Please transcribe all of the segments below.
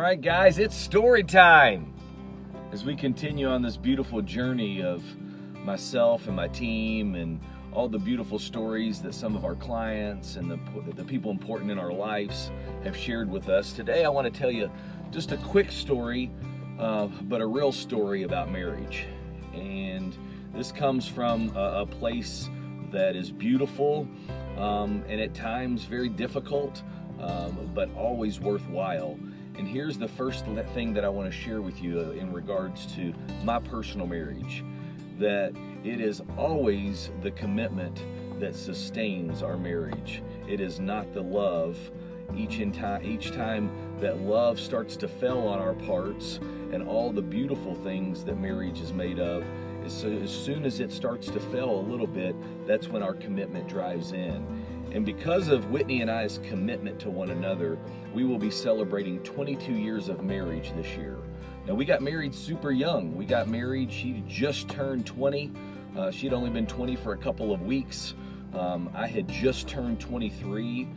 right, guys, it's story time. As we continue on this beautiful journey of myself and my team and all the beautiful stories that some of our clients and the people important in our lives have shared with us. Today I want to tell you just a quick story, but a real story about marriage. And this comes from a place that is beautiful and at times very difficult, but always worthwhile. And here's the first thing that I want to share with you in regards to my personal marriage, that it is always the commitment that sustains our marriage. It is not the love. Each time that love starts to fail on our parts and all the beautiful things that marriage is made of, as soon as it starts to fail a little bit, that's when our commitment drives in. And because of Whitney and I's commitment to one another, we will be celebrating 22 years of marriage this year. Now, we got married super young. We got married, she just turned 20. She'd only been 20 for a couple of weeks. I had just turned 23.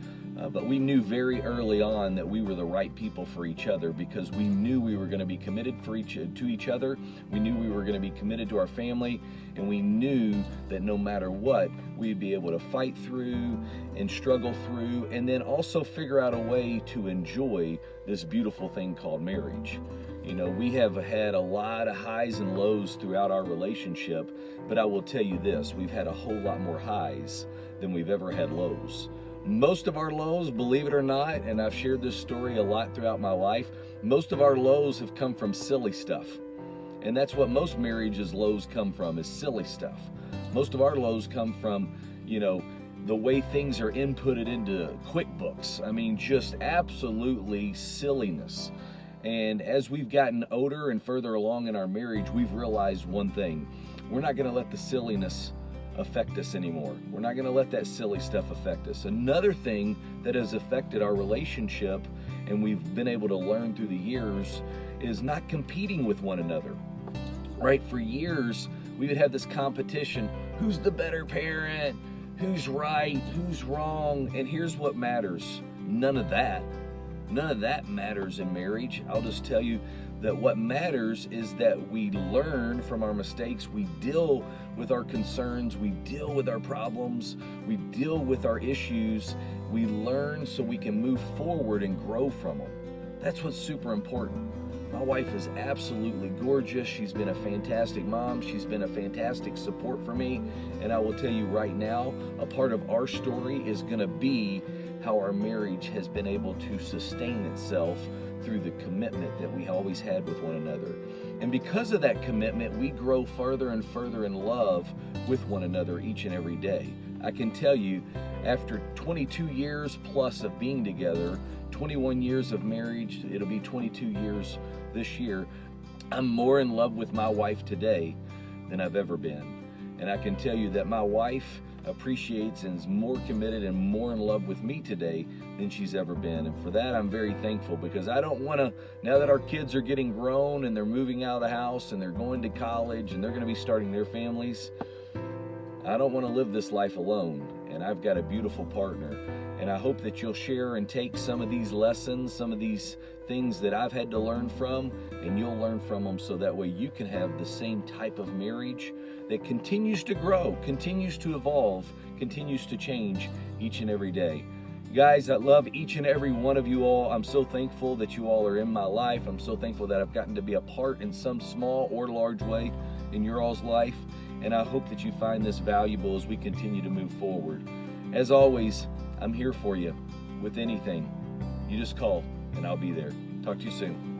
But we knew very early on that we were the right people for each other, because we knew we were going to be committed to each other. We knew we were going to be committed to our family, and we knew that no matter what, we'd be able to fight through and struggle through, and then also figure out a way to enjoy this beautiful thing called marriage. You know, we have had a lot of highs and lows throughout our relationship, but I will tell you this, we've had a whole lot more highs than we've ever had lows. Most of our lows, believe it or not, and I've shared this story a lot throughout my life, most of our lows have come from silly stuff. And that's what most marriages' lows come from, is silly stuff. Most of our lows come from, the way things are inputted into QuickBooks. I mean, just absolutely silliness. And as we've gotten older and further along in our marriage, we've realized one thing. We're not going to let the silliness affect us anymore. We're not going to let that silly stuff affect us. Another thing that has affected our relationship, and we've been able to learn through the years, is not competing with one another. Right? For years, we would have this competition. Who's the better parent? Who's right? Who's wrong? And here's what matters. None of that. None of that matters in marriage. I'll just tell you that what matters is that we learn from our mistakes, we deal with our concerns, we deal with our problems, we deal with our issues, we learn so we can move forward and grow from them. That's what's super important. My wife is absolutely gorgeous. She's been a fantastic mom. She's been a fantastic support for me. And I will tell you right now, a part of our story is going to be how our marriage has been able to sustain itself through the commitment that we always had with one another. And because of that commitment, we grow further and further in love with one another each and every day. I can tell you, after 22 years plus of being together, 21 years of marriage, it'll be 22 years this year, I'm more in love with my wife today than I've ever been. And I can tell you that my wife appreciates and is more committed and more in love with me today than she's ever been. And for that, I'm very thankful, because I don't want to, now that our kids are getting grown and they're moving out of the house and they're going to college and they're going to be starting their families, I don't want to live this life alone. And I've got a beautiful partner. And I hope that you'll share and take some of these lessons, some of these things that I've had to learn from, and you'll learn from them, so that way you can have the same type of marriage that continues to grow, continues to evolve, continues to change each and every day. Guys, I love each and every one of you all. I'm so thankful that you all are in my life. I'm so thankful that I've gotten to be a part in some small or large way in your all's life. And I hope that you find this valuable as we continue to move forward. As always, I'm here for you with anything. You just call and I'll be there. Talk to you soon.